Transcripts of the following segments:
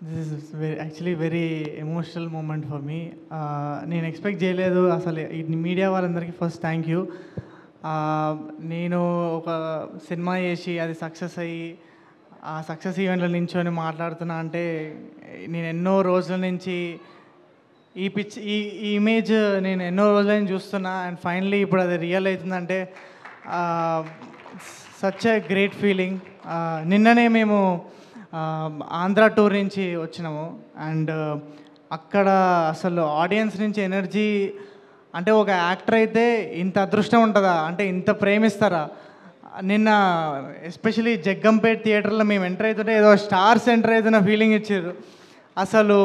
This is actually very emotional moment for me. నేను expect చేయలేదు అసలు. ఈ మీడియా వాళ్ళందరికీ ఫస్ట్ థ్యాంక్ యూ. నేను ఒక సినిమా చేసి అది సక్సెస్ అయ్యి ఆ సక్సెస్ ఈవెంట్లో నించొని మాట్లాడుతున్నా అంటే, నేను ఎన్నో రోజుల నుంచి ఈ ఇమేజ్ నేను ఎన్నో రోజుల నుంచి చూస్తున్నా, అండ్ ఫైనలీ ఇప్పుడు అది రియల్ అవుతుందంటే సచ్ ఎ గ్రేట్ ఫీలింగ్. నిన్ననే మేము ఆంధ్ర టూర్ నుంచి వచ్చినాము, అండ్ అక్కడ అసలు ఆడియన్స్ నుంచి ఎనర్జీ, అంటే ఒక యాక్టర్ అయితే ఇంత అదృష్టం ఉంటుందా, అంటే ఇంత ప్రేమిస్తారా. నిన్న ఎస్పెషలీ జగ్గంపేట్ థియేటర్లో మేము ఎంటర్ అవుతుంటే ఏదో స్టార్స్ ఎంటర్ అవుతున్న ఫీలింగ్ ఇచ్చారు అసలు.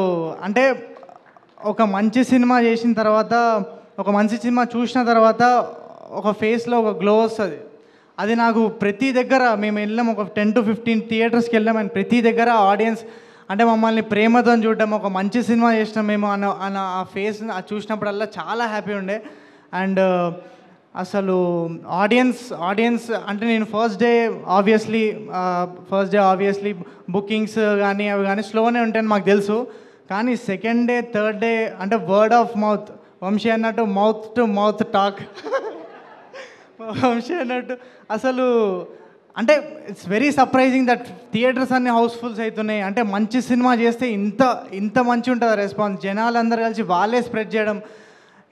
అంటే ఒక మంచి సినిమా చేసిన తర్వాత, ఒక మంచి సినిమా చూసిన తర్వాత ఒక ఫేస్లో ఒక గ్లో వస్తుంది. అది నాకు ప్రతి దగ్గర మేము వెళ్ళాం, ఒక 10 to 15 థియేటర్స్కి వెళ్ళాం, అండ్ ప్రతి దగ్గర ఆడియన్స్ అంటే మమ్మల్ని ప్రేమతో చూడడం, ఒక మంచి సినిమా చేసినాం మేము అన్న ఆ ఫేస్ చూసినప్పుడల్లా చాలా హ్యాపీ ఉండే. అండ్ అసలు ఆడియన్స్ అంటే నేను ఫస్ట్ డే ఆబ్వియస్లీ బుకింగ్స్ కానీ అవి కానీ స్లోనే ఉంటాయని మాకు తెలుసు. కానీ సెకండ్ డే థర్డ్ డే అంటే వర్డ్ ఆఫ్ మౌత్, వంశీ అన్నట్టు mouth to mouth talk Vamsi అన్నట్టు అసలు. అంటే it's very surprising that theatres అన్ని హౌస్ఫుల్స్ అవుతున్నాయి. అంటే మంచి సినిమా చేస్తే ఇంత మంచి ఉంటుంది రెస్పాన్స్. జనాలందరూ కలిసి వాళ్ళే స్ప్రెడ్ చేయడం,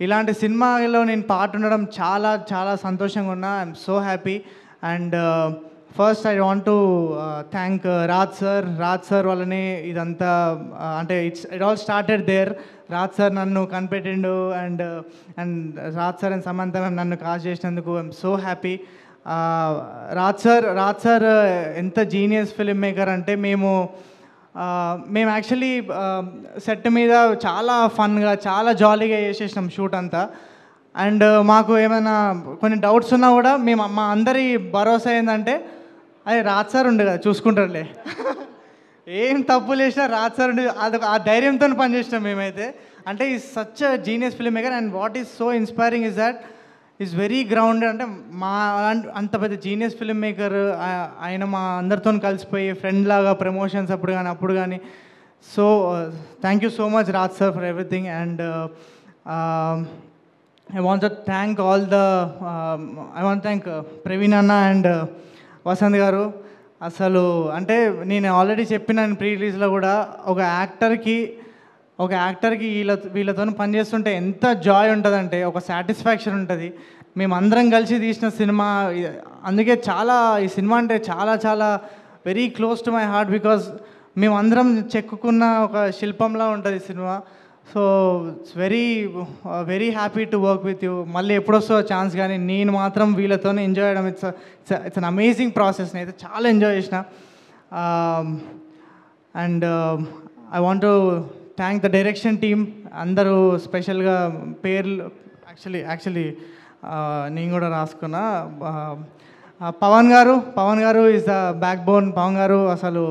ఇలాంటి సినిమాలో నేను పార్ట్ ఉండడం చాలా చాలా సంతోషంగా ఉన్నా. I'm so happy. And first I want to thank Raj sir వల్లనే ఇదంతా, అంటే it all started there. Raj sir నన్ను కనిపెట్టిండు, and Raj sir and Samantha ma'am నన్ను కాస్ట్ చేసినందుకు I'm so happy. Raj sir ఎంత జీనియస్ ఫిల్మ్ మేకర్ అంటే, మేము యాక్చువల్లీ సెట్ మీద చాలా ఫన్గా చాలా జాలీగా చేసేసినాం షూట్ అంతా. అండ్ మాకు ఏమైనా కొన్ని డౌట్స్ ఉన్నా కూడా మా అందరి భరోసా ఏంటంటే, అదే రాజ్ సార్ ఉండే కదా చూసుకుంటారులే ఏం తప్పులు చేసినా రాజ్ సార్ ఉండి ఆ ధైర్యంతో పనిచేసినాం మేమైతే. అంటే is such a genius film maker. And what is so inspiring is that is very grounded. అంటే మా అంత పెద్ద జీనియస్ ఫిల్మ్ మేకర్ ఆయన మా అందరితో కలిసిపోయి ఫ్రెండ్ లాగా ప్రమోషన్స్ అప్పుడు కానీ. So thank you so much Raj sir for everything. And I want to thank Praveen అన్న అండ్ వసంత్ గారు. అసలు అంటే నేను ఆల్రెడీ చెప్పినాను ప్రీ రిలీజ్లో కూడా, ఒక యాక్టర్కి వీళ్ళతో పనిచేస్తుంటే ఎంత జాయ్ ఉంటుందంటే, ఒక సాటిస్ఫాక్షన్ ఉంటుంది. మేమందరం కలిసి తీసిన సినిమా, అందుకే ఈ సినిమా అంటే చాలా చాలా very close to my heart. Because మేమందరం చెక్కుకున్న ఒక శిల్పంలా ఉంటుంది ఈ cinema. So it's very happy to work with you. మళ్ళీ ఎప్పుడొస్తుందో ఛాన్స్, కానీ నేను మాత్రం వీళ్ళతోనే ఎంజాయ్ చేయడం ఇట్స్ అన్ అమేజింగ్ ప్రాసెస్. నేనైతే చాలా ఎంజాయ్ చేసిన. And I want to thank the direction team అందరూ, స్పెషల్గా పేర్లు యాక్చువల్లీ నేను కూడా రాసుకున్నా. Pavan garu is the backbone. Pavan garu అసలు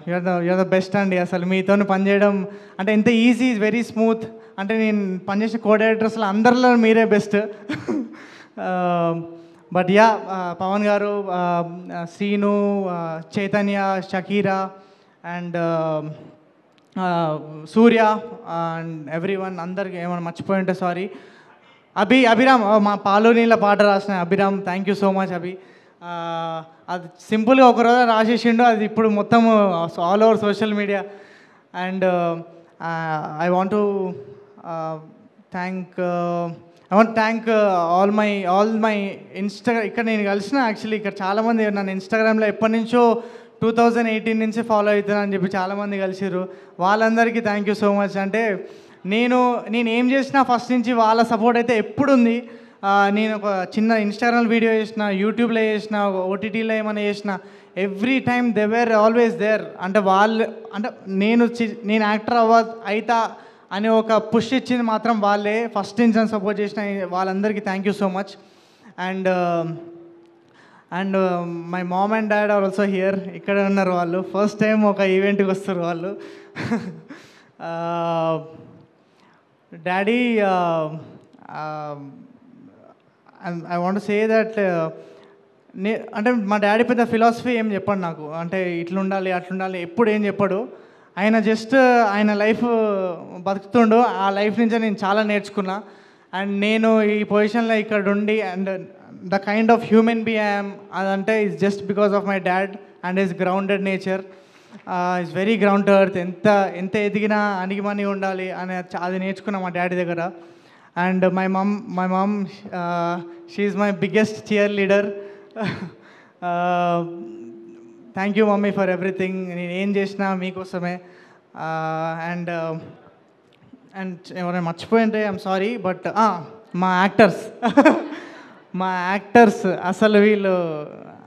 యూఆర్ ద బెస్ట్ అండి. అసలు మీతో పనిచేయడం అంటే ఎంత ఈజీ, వెరీ స్మూత్. అంటే నేను పనిచేసే కో డైరెక్టర్స్లో అందరిలో మీరే బెస్ట్. బట్ యా, పవన్ గారు, Srinu, Chaitanya, Shakira and Surya and everyone, అందరికి ఏమైనా మర్చిపోయి ఉంటే సారీ. అభిరామ్, మా పాలు నీళ్ళ పాట రాసిన Abhiram, thank you so much Abhi. అది సింపుల్గా ఒకరోజు రాసేసిండు, అది ఇప్పుడు మొత్తం all over social media. And I want thank all my ఇక్కడ నేను కలిసిన, యాక్చువల్లీ ఇక్కడ చాలామంది నన్ను ఇన్స్టాగ్రామ్లో ఎప్పటి నుంచో 2018 నుంచి ఫాలో అవుతున్నా అని చెప్పి చాలామంది కలిసిర్రు. వాళ్ళందరికీ థ్యాంక్ యూ సో మచ్. అంటే నేను ఏం చేసినా ఫస్ట్ నుంచి వాళ్ళ సపోర్ట్ అయితే ఎప్పుడు ఉంది. నేను ఒక చిన్న ఇన్స్టాగ్రామ్ వీడియో చేసిన, యూట్యూబ్లో చేసిన, ఓటీటీలో ఏమైనా చేసిన, every time they were always there. అంటే నేను యాక్టర్ అవుతా అనే ఒక పుష్ ఇచ్చింది మాత్రం వాళ్ళే. ఫస్ట్ నుంచి నన్ను సపోర్ట్ చేసిన వాళ్ళందరికీ thank you so much. And my mom and dad are also here. ఇక్కడ ఉన్నారు వాళ్ళు, ఫస్ట్ టైం ఒక ఈవెంట్కి వస్తారు వాళ్ళు. Daddy, I want to say that అంటే మా డాడీ పెద్ద ఫిలాసఫీ ఏం చెప్పాడు నాకు, అంటే ఇట్లుండాలి అట్లుండాలి ఎప్పుడు ఏం చెప్పాడు. ఆయన జస్ట్ ఆయన లైఫ్ బతుకుతుండు, ఆ లైఫ్ నుంచే నేను చాలా నేర్చుకున్నా. అండ్ నేను ఈ పొజిషన్లో ఇక్కడ ఉండి and the kind of human be I'm అదంటే is just because of my dad and his grounded nature. Is very ground to earth. ఎంత ఎంత ఎదిగినా అణిగిమణి ఉండాలి అని అది నేర్చుకున్నా మా డాడీ దగ్గర. And my mom she is my biggest cheerleader. Thank you mummy for everything. నేను ఏం చేసినా మీకోసమే. అండ్ ఎవరైనా మర్చిపోయింటే ఐఎమ్ సారీ. బట్ మా యాక్టర్స్ అసలు వీళ్ళు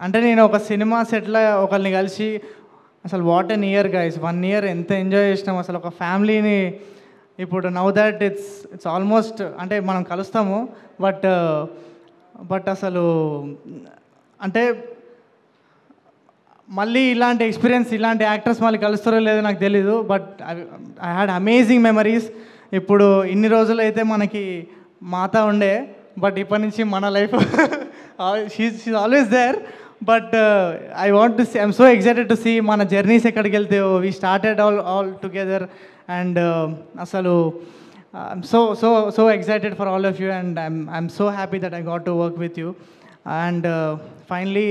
అంటే నేను ఒక సినిమా సెట్లో ఒకరిని కలిసి అసలు what an year guys, 1 year ఎంత ఎంజాయ్ చేసినాం అసలు ఒక ఫ్యామిలీని. ఇప్పుడు నౌ దట్ ఇట్స్ ఆల్మోస్ట్ అంటే మనం కలుస్తాము బట్ అసలు అంటే మళ్ళీ ఇలాంటి ఎక్స్పీరియన్స్ ఇలాంటి యాక్టర్స్ మళ్ళీ కలుస్తారో లేదో నాకు తెలీదు. But I had amazing memories. ఇప్పుడు ఇన్ని రోజులు అయితే మనకి మాత ఉండే, బట్ ఇప్పటి నుంచి మన లైఫ్ షీఈ్ always there. But I want to see, I'm so excited to see మన జర్నీస్ ఎక్కడికి వెళ్తాయో. We started all together and అసలు I'm so excited for all of you and I'm so happy that I got to work with you. And finally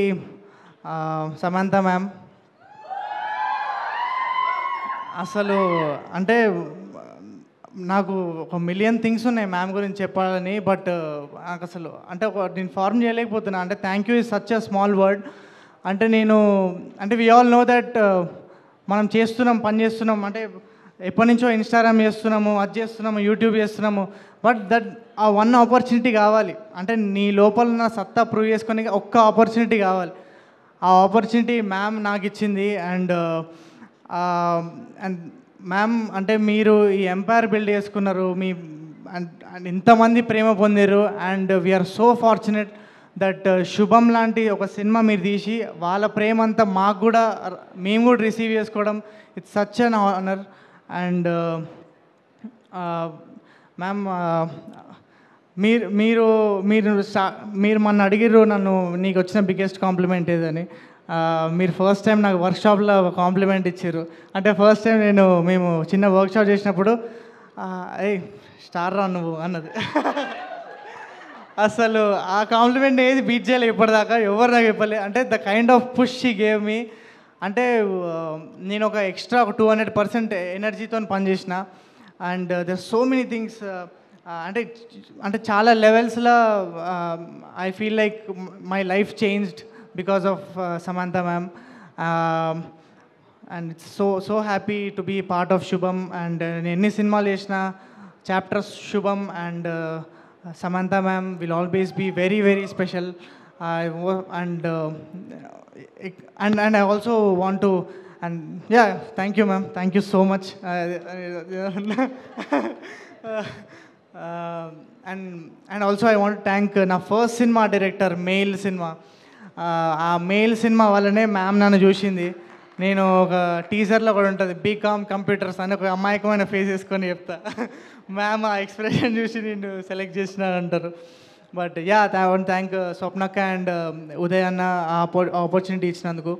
Samantha ma'am, అసలు అంటే నాకు ఒక million things ఉన్నాయి ma'am గురించి చెప్పాలని. బట్ నాకు అసలు అంటే నేను ఫార్మ్ చేయలేకపోతున్నా. అంటే thank you is such a small word. అంటే అంటే వీ ఆల్ నో దట్ మనం పని చేస్తున్నాం, అంటే ఎప్పటి నుంచో ఇన్స్టాగ్రామ్ చేస్తున్నాము, అది చేస్తున్నాము, యూట్యూబ్ చేస్తున్నాము. బట్ ఆ వన్ ఆపర్చునిటీ కావాలి. అంటే నీ లోపల ఉన్న సత్తా ప్రూవ్ చేసుకొని ఒక్క ఆపర్చునిటీ కావాలి. ఆ ఆపర్చునిటీ మ్యామ్ నాకు ఇచ్చింది. అండ్ మ్యామ్ అంటే మీరు ఈ ఎంపైర్ బిల్డ్ చేసుకున్నారు, అండ్ ఇంతమంది ప్రేమ పొందారు. And we're so fortunate that Subham లాంటి ఒక సినిమా మీరు తీసి వాళ్ళ ప్రేమ అంతా మాకు కూడా మేము కూడా రిసీవ్ చేసుకోవడం it's such an honour. And ma'am మీరు మొన్న అడిగిర్రు నన్ను నీకు వచ్చిన బిగ్గెస్ట్ కాంప్లిమెంట్ ఏదని. మీరు ఫస్ట్ టైం నాకు వర్క్షాప్లో ఒక కాంప్లిమెంట్ ఇచ్చారు. అంటే ఫస్ట్ టైం మేము చిన్న వర్క్షాప్ చేసినప్పుడు ఏయ్ స్టార్ రా నువ్వు అన్నది. అసలు ఆ కాంప్లిమెంట్ ఏది బీట్ చేయలేదు ఇప్పటిదాకా, ఎవరు నాకు చెప్పలే. అంటే the kind of push she gave me. అంటే నేను ఒక ఎక్స్ట్రా 200% ఎనర్జీతో పనిచేసిన. And there so many things. అంటే చాలా లెవెల్స్లో I feel like my life changed because of Samantha ma'am. And it's so happy to be part of Shubham. And any cinema chesina chapters Shubham and Samantha ma'am will always be very very special. And I also want to, and yeah, thank you ma'am, thank you so much. And also I want to thank na first cinema director, male cinema. ఆ mail cinema వల్లనే ma'am నన్ను చూసింది. నేను ఒక టీజర్లో కూడా ఉంటుంది BCom computers అని ఒక అమాయకమైన ఫేస్ వేసుకొని చెప్తా. మ్యామ్ ఆ ఎక్స్ప్రెషన్ చూసి నేను సెలెక్ట్ చేసినానంటారు. But yeah I want thank స్వప్నక్క అండ్ ఉదయ్ అన్న ఆ ఆపర్చునిటీ ఇచ్చినందుకు.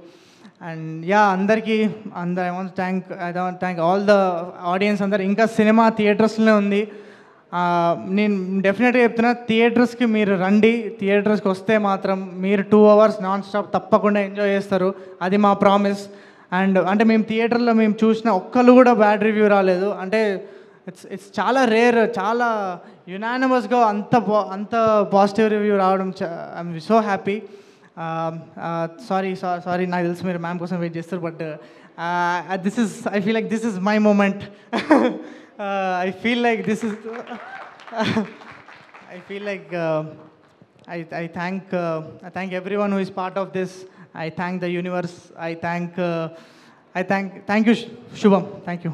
అండ్ యా అందరికీ I want thank all the audience అందరు. ఇంకా సినిమా థియేటర్స్లోనే ఉంది. నేను డెఫినెట్గా చెప్తున్నా, థియేటర్స్కి మీరు రండి. థియేటర్స్కి వస్తే మాత్రం మీరు 2 hours నాన్ స్టాప్ తప్పకుండా ఎంజాయ్ చేస్తారు, అది మా ప్రామిస్. అండ్ అంటే మేము థియేటర్లో చూసిన ఒక్కళ్ళు కూడా బ్యాడ్ రివ్యూ రాలేదు. అంటే ఇట్స్ చాలా రేర్, చాలా యునానిమస్గా అంత పాజిటివ్ రివ్యూ రావడం ఐఎమ్ సో హ్యాపీ. సారీ నాకు తెలుసు మీరు మ్యామ్ కోసం వెయిట్ చేస్తారు. But I feel like this is my moment. I feel like this is I feel like I thank everyone who is part of this. I thank the universe. I thank you Shubham. Thank you.